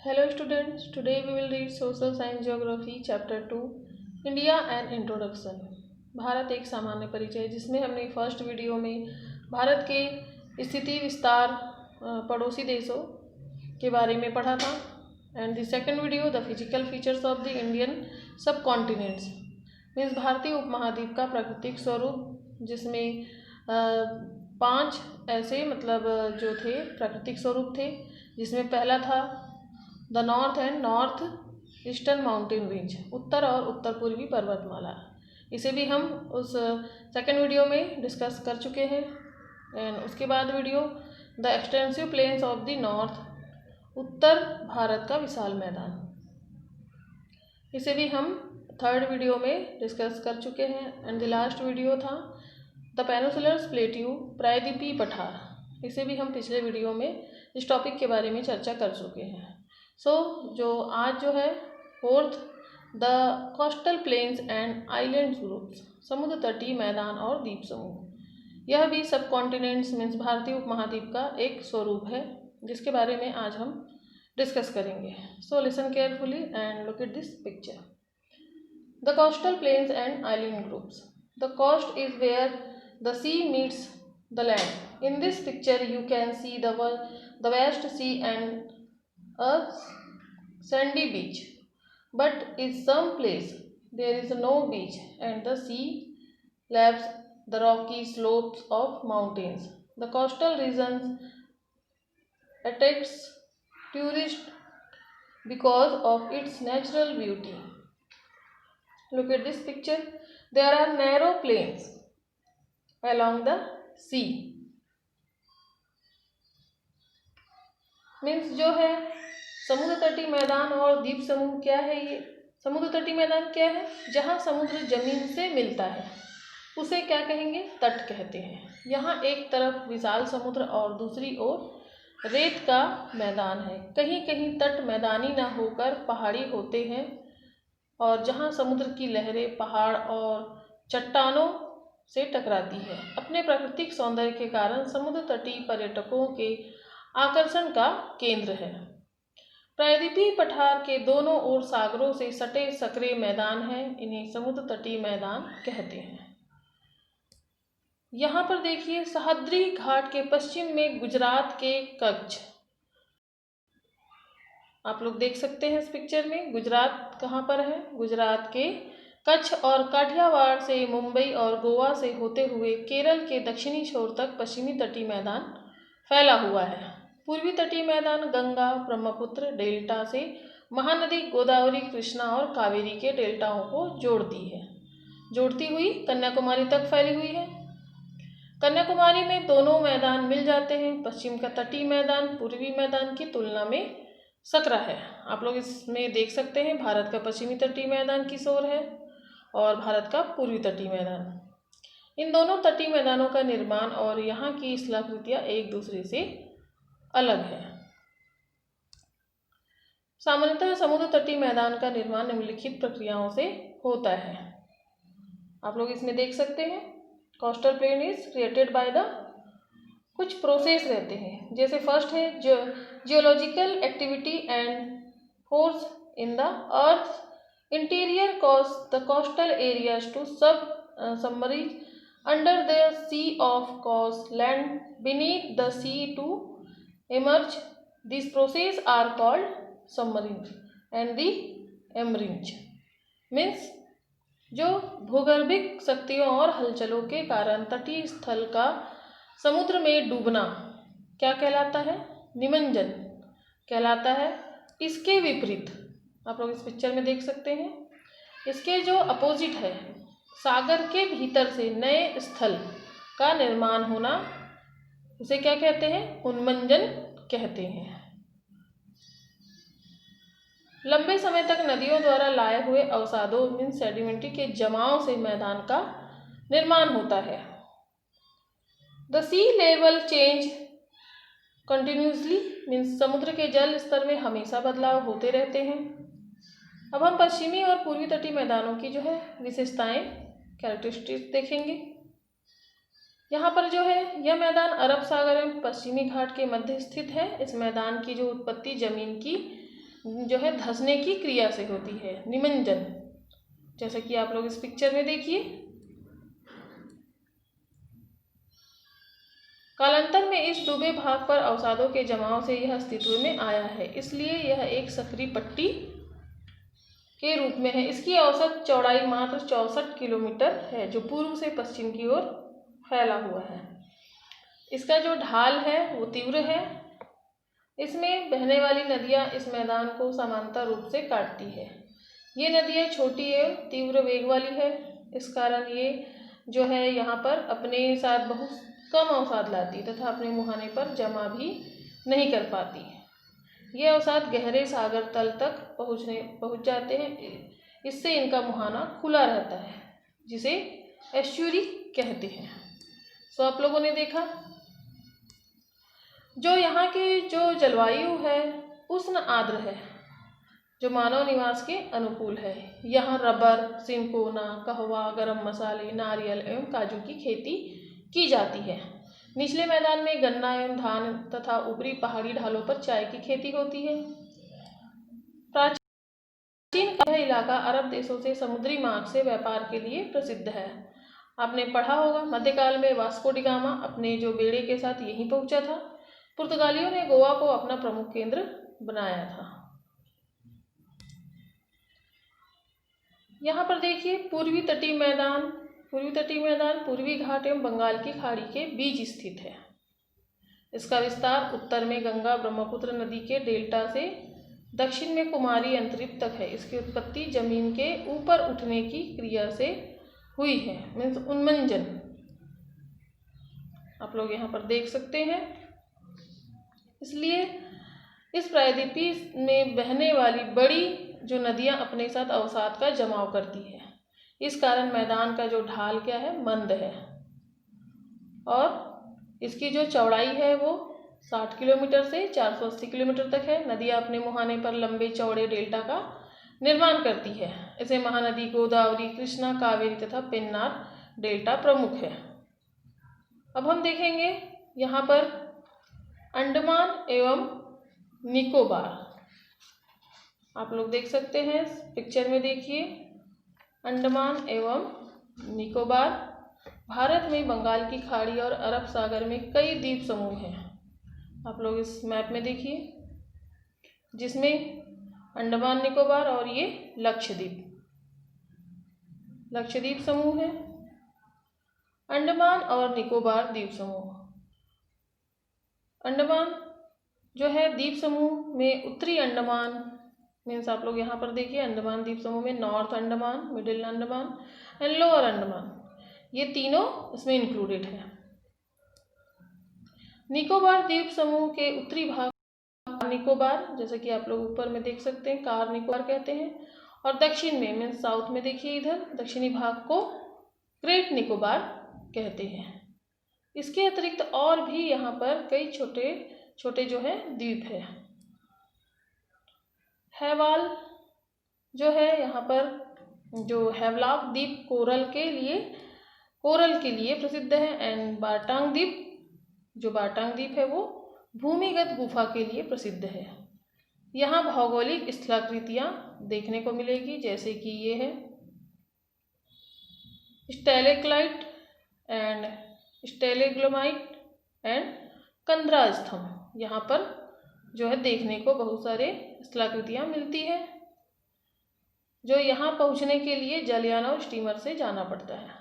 Hello students, today we will read Social Science Geography Chapter 2 India and Introduction। Bharat एक सामान्य परिचय, जिसमें हमने फर्स्ट वीडियो में भारत के स्थिति विस्तार पड़ोसी देशों के बारे में पढ़ा था and the second video the physical features of the Indian सब कॉन्टिनेंट्स मीन्स भारतीय उपमहाद्वीप का प्राकृतिक स्वरूप, जिसमें 5 ऐसे जो थे प्राकृतिक स्वरूप थे, जिसमें पहला था the north and north eastern mountain range, उत्तर और उत्तर पूर्वी पर्वतमाला। इसे भी हम उस सेकंड वीडियो में डिस्कस कर चुके हैं। एंड उसके बाद video the extensive plains of the north, उत्तर भारत का विशाल मैदान, इसे भी हम थर्ड वीडियो में डिस्कस कर चुके हैं। एंड द लास्ट वीडियो था द पेनिनसुलर प्लेट्यू, प्रायद्वीपीय पठार, इसे भी हम पिछले वीडियो में इस टॉपिक के बारे में चर्चा कर चुके हैं। जो आज है fourth the coastal plains and island groups, समुद्र तटीय मैदान और द्वीप समूह। यह भी सब कॉन्टिनेंट्स मीन्स भारतीय उपमहाद्वीप का एक स्वरूप है, जिसके बारे में आज हम डिस्कस करेंगे। So listen carefully and look at this picture. The coastal plains and island groups, the coast is where the sea meets the land. In this picture you can see the west sea and a sandy beach, but in some place there is no beach and the sea laps the rocky slopes of mountains. The coastal regions attracts tourists because of its natural beauty. Look at this picture. There are narrow plains along the sea. Means जो है समुद्र तटीय मैदान और द्वीप समूह क्या है। ये समुद्र तटीय मैदान क्या है? जहाँ समुद्र जमीन से मिलता है उसे क्या कहेंगे? तट कहते हैं। यहाँ एक तरफ विशाल समुद्र और दूसरी ओर रेत का मैदान है। कहीं कहीं तट मैदानी न होकर पहाड़ी होते हैं, और जहाँ समुद्र की लहरें पहाड़ और चट्टानों से टकराती है। अपने प्राकृतिक सौंदर्य के कारण समुद्र तटीय पर्यटकों के आकर्षण का केंद्र है। प्रायद्वीपीय पठार के दोनों ओर सागरों से सटे सकरे मैदान हैं, इन्हें समुद्र तटीय मैदान कहते हैं। यहाँ पर देखिए, सह्याद्री घाट के पश्चिम में गुजरात के कच्छ, आप लोग देख सकते हैं इस पिक्चर में। गुजरात कहाँ पर है? गुजरात के कच्छ और काठियावाड़ से मुंबई और गोवा से होते हुए केरल के दक्षिणी छोर तक पश्चिमी तटीय मैदान फैला हुआ है। पूर्वी तटीय मैदान गंगा ब्रह्मपुत्र डेल्टा से महानदी गोदावरी कृष्णा और कावेरी के डेल्टाओं को जोड़ती हुई कन्याकुमारी तक फैली हुई है। कन्याकुमारी में दोनों मैदान मिल जाते हैं। पश्चिम का तटीय मैदान पूर्वी मैदान की तुलना में सकरा है। आप लोग इसमें देख सकते हैं, भारत का पश्चिमी तटीय मैदान किस ओर है और भारत का पूर्वी तटीय मैदान। इन दोनों तटीय मैदानों का निर्माण और यहाँ की स्थलाकृतियाँ एक दूसरे से अलग है। सामान्यतः समुद्र तटीय मैदान का निर्माण निम्नलिखित प्रक्रियाओं से होता है। आप लोग इसमें देख सकते हैं, coastal plain is created by the, कुछ प्रोसेस रहते हैं। जैसे फर्स्ट है geological activity and force in the earth interior cause the coastal areas to submerge under the sea of cause land beneath the sea to emerge. These processes are called submarines and the emerge means जो भूगर्भिक शक्तियों और हलचलों के कारण तटीय स्थल का समुद्र में डूबना क्या कहलाता है? निमज्जन कहलाता है। इसके विपरीत आप लोग इस पिक्चर में देख सकते हैं, इसके जो अपोजिट है, सागर के भीतर से नए स्थल का निर्माण होना, उसे क्या कहते हैं? उन्मंजन कहते हैं। लंबे समय तक नदियों द्वारा लाए हुए अवसादों मीन्स सेडिमेंट्री के जमाव से मैदान का निर्माण होता है। The sea level change continuously means समुद्र के जल स्तर में हमेशा बदलाव होते रहते हैं। अब हम पश्चिमी और पूर्वी तटीय मैदानों की विशेषताएं कैरेक्टरिस्टिक्स देखेंगे। यहाँ पर यह मैदान अरब सागर एवं पश्चिमी घाट के मध्य स्थित है। इस मैदान की उत्पत्ति जमीन की जो है धंसने की क्रिया से होती है, निमज्जन। जैसे कि आप लोग इस पिक्चर में देखिए। कालांतर में इस डूबे भाग पर अवसादों के जमाव से यह अस्तित्व में आया है, इसलिए यह एक सक्रिय पट्टी के रूप में है। इसकी औसत चौड़ाई मात्र 64 किलोमीटर है, जो पूर्व से पश्चिम की ओर फैला हुआ है। इसका जो ढाल है वो तीव्र है। इसमें बहने वाली नदियां इस मैदान को समांतर रूप से काटती है। ये नदियां छोटी एवं तीव्र वेग वाली है। इस कारण ये जो है यहाँ पर अपने साथ बहुत कम अवसाद लाती तथा अपने मुहाने पर जमा भी नहीं कर पाती। ये अवसाद गहरे सागर तल तक पहुँच जाते हैं। इससे इनका मुहाना खुला रहता है, जिसे एस्चुरी कहते हैं। सो आप लोगों ने देखा जो यहाँ की जो जलवायु है उष्ण आर्द्र है, जो मानव निवास के अनुकूल है। यहाँ रबर, सिनकोना, कहवा, गरम मसाले, नारियल एवं काजू की खेती की जाती है। निचले मैदान में गन्ना एवं धान तथा ऊपरी पहाड़ी ढालों पर चाय की खेती होती है। प्राचीन यह इलाका अरब देशों से समुद्री मार्ग से व्यापार के लिए प्रसिद्ध है। आपने पढ़ा होगा मध्यकाल में वास्को डी गामा अपने जो बेड़े के साथ यहीं पहुंचा था। पुर्तगालियों ने गोवा को अपना प्रमुख केंद्र बनाया था। यहाँ पर देखिए पूर्वी तटीय मैदान पूर्वी घाट एवं बंगाल की खाड़ी के बीच स्थित है। इसका विस्तार उत्तर में गंगा ब्रह्मपुत्र नदी के डेल्टा से दक्षिण में कुमारी अंतरिक्ष तक है। इसकी उत्पत्ति जमीन के ऊपर उठने की क्रिया से हुई है, मीन्स उन्मंजन। आप लोग यहाँ पर देख सकते हैं। इसलिए इस प्रायद्वीपी में बहने वाली बड़ी जो नदियाँ अपने साथ अवसाद का जमाव करती है। इस कारण मैदान का जो ढाल क्या है, मंद है और इसकी जो चौड़ाई है वो 60 किलोमीटर से 480 किलोमीटर तक है। नदियाँ अपने मुहाने पर लंबे चौड़े डेल्टा का निर्माण करती है। इसे महानदी गोदावरी, कृष्णा, कावेरी तथा पेन्नार डेल्टा प्रमुख है। अब हम देखेंगे यहाँ पर अंडमान एवं निकोबार। आप लोग देख सकते हैं पिक्चर में, देखिए अंडमान एवं निकोबार भारत में बंगाल की खाड़ी और अरब सागर में कई द्वीप समूह हैं। आप लोग इस मैप में देखिए, जिसमें अंडमान निकोबार और ये लक्षद्वीप समूह है। अंडमान और निकोबार द्वीप समूह। अंडमान जो है द्वीप समूह में उत्तरी अंडमान, मीन्स आप लोग यहाँ पर देखिए अंडमान द्वीप समूह में north Andaman, middle Andaman and lower Andaman, ये तीनों इसमें इंक्लूडेड है। निकोबार द्वीप समूह के उत्तरी भाग निकोबार, जैसे कि आप लोग ऊपर में देख सकते हैं, कार निकोबार कहते हैं। और दक्षिण में मीन्स साउथ में देखिए, इधर दक्षिणी भाग को ग्रेट निकोबार कहते हैं। इसके अतिरिक्त और भी यहाँ पर कई छोटे छोटे जो है द्वीप है। हैवाल जो है यहाँ पर जो हैवलॉक द्वीप कोरल के लिए प्रसिद्ध है। एंड बारटांग द्वीप, जो बारटांग द्वीप है वो भूमिगत गुफा के लिए प्रसिद्ध है। यहाँ भौगोलिक स्थलाकृतियाँ देखने को मिलेगी, जैसे कि ये है स्टैलेक्लाइट एंड स्टैलेग्लोमाइट एंड कंदरा स्तंभ। यहाँ पर जो है देखने को बहुत सारे स्थलाकृतियाँ मिलती है, जो यहाँ पहुँचने के लिए जलयान और स्टीमर से जाना पड़ता है।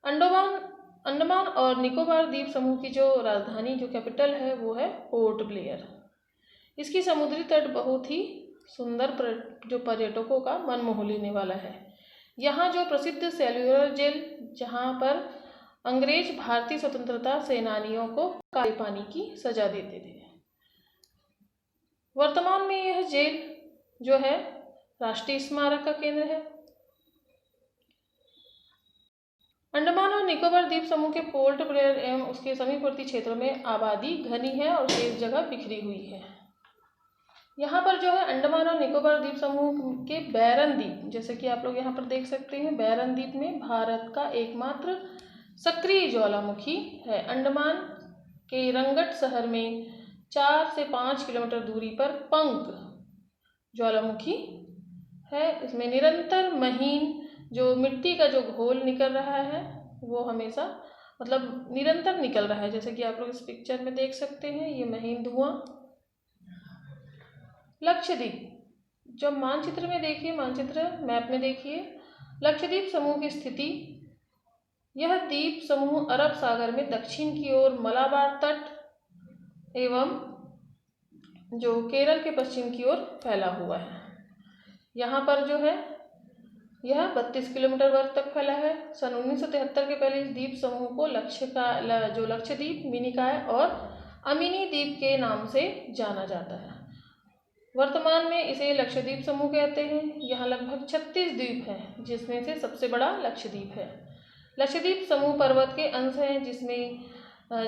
अंडमान और निकोबार द्वीप समूह की जो राजधानी, जो कैपिटल है, वो है पोर्ट ब्लेयर। इसकी समुद्री तट बहुत ही सुंदर जो पर्यटकों का मन मोह लेने वाला है। यहाँ जो प्रसिद्ध सेल्युलर जेल, जहाँ पर अंग्रेज भारतीय स्वतंत्रता सेनानियों को काले पानी की सजा देते थे। वर्तमान में यह जेल जो है राष्ट्रीय स्मारक का केंद्र है। अंडमान और निकोबार द्वीप समूह के पोर्ट ब्लेयर एवं उसके समीपवर्ती क्षेत्रों में आबादी घनी है और शेष जगह बिखरी हुई है। यहाँ पर जो है अंडमान और निकोबार द्वीप समूह के बैरन द्वीप, जैसे कि आप लोग यहाँ पर देख सकते हैं, बैरन द्वीप में भारत का एकमात्र सक्रिय ज्वालामुखी है। अंडमान के रंगट शहर में 4 से 5 किलोमीटर दूरी पर पंक ज्वालामुखी है। इसमें निरंतर महीन जो मिट्टी का जो घोल निकल रहा है वो हमेशा मतलब निरंतर निकल रहा है, जैसे कि आप लोग इस पिक्चर में देख सकते हैं, ये महीन धुआं। लक्षद्वीप, जब मानचित्र में देखिए, मानचित्र मैप में देखिए, लक्षद्वीप समूह की स्थिति, यह द्वीप समूह अरब सागर में दक्षिण की ओर मलाबार तट एवं जो केरल के पश्चिम की ओर फैला हुआ है। यहाँ पर जो है यह 32 किलोमीटर वर्ग तक फैला है। सन 1973 के पहले इस द्वीप समूह को लक्षद्वीप, मिनिकॉय और अमिनी द्वीप के नाम से जाना जाता है। वर्तमान में इसे लक्षद्वीप समूह कहते हैं। यहाँ लगभग 36 द्वीप हैं, जिसमें से सबसे बड़ा लक्षद्वीप है। लक्षद्वीप समूह पर्वत के अंश हैं,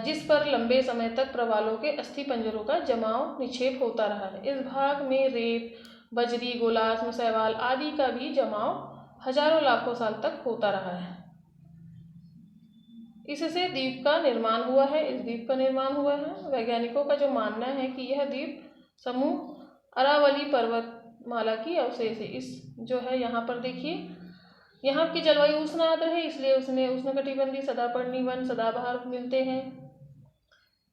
जिस पर लंबे समय तक प्रवालों के अस्थिपंजरों का जमाव निक्षेप होता रहा है। इस भाग में रेत, बजरी, गोलार्ध, शैवाल आदि का भी जमाव हजारों लाखों साल तक होता रहा है। इससे द्वीप का निर्माण हुआ है। इस द्वीप का निर्माण हुआ है। वैज्ञानिकों का जो मानना है कि यह द्वीप समूह अरावली पर्वतमाला की अवशेष है। इस जो है यहाँ पर देखिए, यहाँ की जलवायु उष्ण आर्द्र है, इसलिए उसमें उष्णकटिबंधीय सदापर्णी वन, सदाबहार मिलते हैं।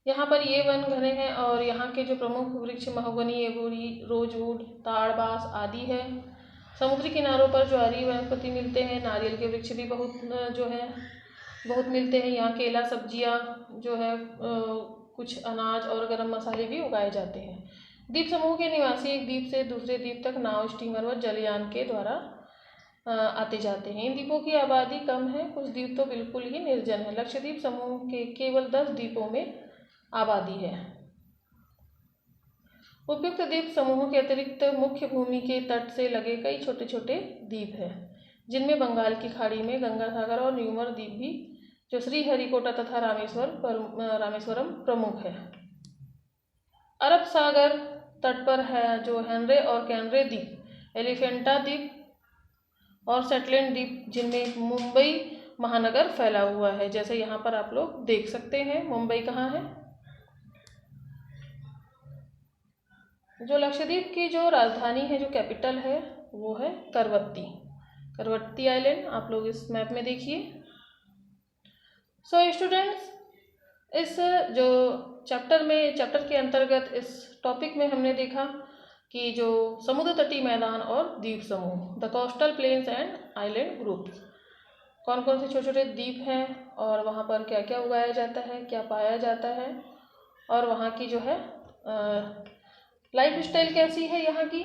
यहाँ पर ये वन घने हैं और यहाँ के जो प्रमुख वृक्ष महोगनी, एबोरी, रोजवुड, ताड़, बांस आदि है। समुद्री किनारों पर ज्वारी वनस्पति मिलते हैं। नारियल के वृक्ष भी बहुत मिलते हैं। यहाँ केला, सब्जियाँ जो है कुछ अनाज और गर्म मसाले भी उगाए जाते हैं। द्वीप समूह के निवासी एक द्वीप से दूसरे द्वीप तक नाव, स्टीमर व जलयान के द्वारा आते जाते हैं। इन द्वीपों की आबादी कम है, कुछ द्वीप तो बिल्कुल ही निर्जन है। लक्षद्वीप समूह के केवल 10 द्वीपों में आबादी है। उपयुक्त द्वीप समूह के अतिरिक्त मुख्य भूमि के तट से लगे कई छोटे छोटे द्वीप हैं, जिनमें बंगाल की खाड़ी में गंगा सागर और न्यूमर द्वीप भी, जो श्रीहरिकोटा तथा रामेश्वरम प्रमुख है। अरब सागर तट पर है जो हेनरे और कैनरे द्वीप, एलिफेंटा द्वीप और सेटलैंड द्वीप, जिनमें मुंबई महानगर फैला हुआ है। जैसे यहाँ पर आप लोग देख सकते हैं, मुंबई कहाँ है। जो लक्षद्वीप की जो राजधानी है, जो कैपिटल है, वो है करवत्ती आइलैंड। आप लोग इस मैप में देखिए। सो स्टूडेंट्स, इस जो चैप्टर के अंतर्गत इस टॉपिक में हमने देखा कि जो समुद्र तटीय मैदान और द्वीप समूह, the coastal plains and island groups, कौन कौन से छोटे छोटे द्वीप हैं और वहाँ पर क्या क्या उगाया जाता है, क्या पाया जाता है, और वहाँ की जो है लाइफ स्टाइल कैसी है यहाँ की।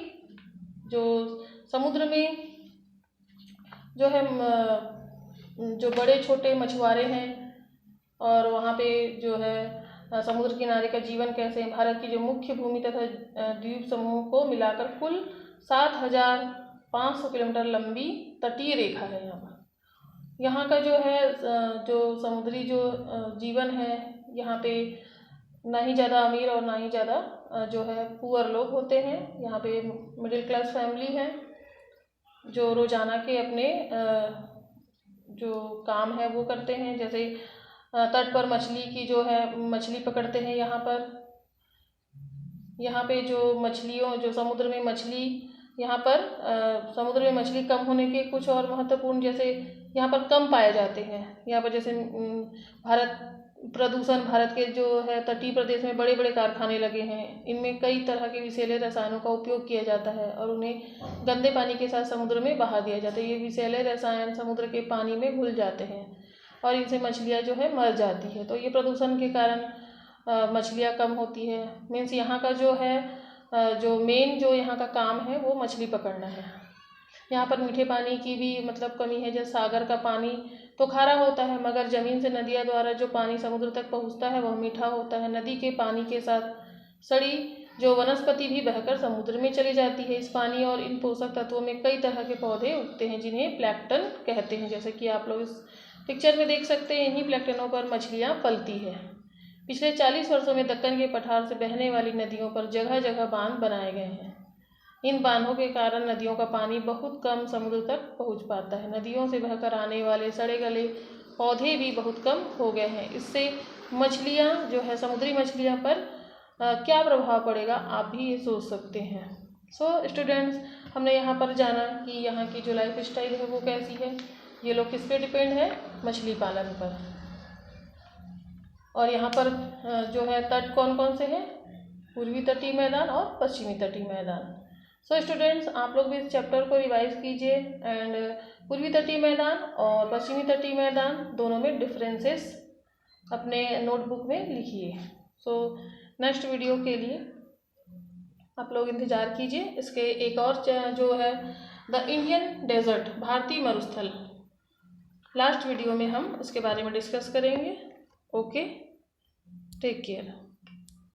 जो समुद्र में जो है जो बड़े छोटे मछुआरे हैं और वहाँ पे जो है समुद्र किनारे का जीवन कैसे है। भारत की जो मुख्य भूमि तथा द्वीप समूह को मिलाकर कुल 7,500 किलोमीटर लंबी तटीय रेखा है। यहाँ का जो है जो समुद्री जो जीवन है, यहाँ पे ना ही ज़्यादा अमीर और ना ही ज़्यादा जो है पुअर लोग होते हैं। यहाँ पे मिडिल क्लास फैमिली है जो रोज़ाना के अपने जो काम है वो करते हैं। जैसे तट पर मछली की जो है मछली पकड़ते हैं। यहाँ पे जो समुद्र में मछली, यहाँ पर समुद्र में मछली कम होने के कुछ और महत्वपूर्ण, जैसे यहाँ पर कम पाए जाते हैं। यहाँ पर जैसे भारत के जो है तटीय प्रदेश में बड़े बड़े कारखाने लगे हैं। इनमें कई तरह के विषैले रसायनों का उपयोग किया जाता है और उन्हें गंदे पानी के साथ समुद्र में बहा दिया जाता है। ये विषैले रसायन समुद्र के पानी में घुल जाते हैं और इनसे मछलियाँ जो है मर जाती है। तो ये प्रदूषण के कारण मछलियाँ कम होती है। मीन्स यहाँ का जो है जो मेन जो यहाँ का काम है वो मछली पकड़ना है। यहाँ पर मीठे पानी की भी मतलब कमी है। जैसे सागर का पानी तो खारा होता है, मगर ज़मीन से नदियाँ द्वारा जो पानी समुद्र तक पहुँचता है वह मीठा होता है। नदी के पानी के साथ सड़ी जो वनस्पति भी बहकर समुद्र में चली जाती है। इस पानी और इन पोषक तत्वों में कई तरह के पौधे उगते हैं जिन्हें प्लैंकटन कहते हैं। जैसे कि आप लोग इस पिक्चर में देख सकते हैं, इन्हीं प्लैंकटनों पर मछलियाँ पलती है। पिछले 40 वर्षों में दक्कन के पठार से बहने वाली नदियों पर जगह जगह बांध बनाए गए हैं। इन बांधों के कारण नदियों का पानी बहुत कम समुद्र तक पहुंच पाता है। नदियों से बहकर आने वाले सड़े गले पौधे भी बहुत कम हो गए हैं। इससे मछलियाँ जो है समुद्री मछलियाँ पर क्या प्रभाव पड़ेगा आप भी ये सोच सकते हैं। सो स्टूडेंट्स, हमने यहाँ पर जाना कि यहाँ की जो लाइफ स्टाइल है वो कैसी है। ये लोग किस पे डिपेंड है? मछली पालन पर। और यहाँ पर जो है तट कौन कौन से हैं? पूर्वी तटीय मैदान और पश्चिमी तटीय मैदान। सो स्टूडेंट्स, आप लोग भी इस चैप्टर को रिवाइज कीजिए एंड पूर्वी तटीय मैदान और पश्चिमी तटीय मैदान दोनों में डिफरेंसेस अपने नोटबुक में लिखिए। सो नेक्स्ट वीडियो के लिए आप लोग इंतज़ार कीजिए। इसके एक और जो है द इंडियन डेजर्ट, भारतीय मरुस्थल, लास्ट वीडियो में हम इसके बारे में डिस्कस करेंगे। Okay, take care.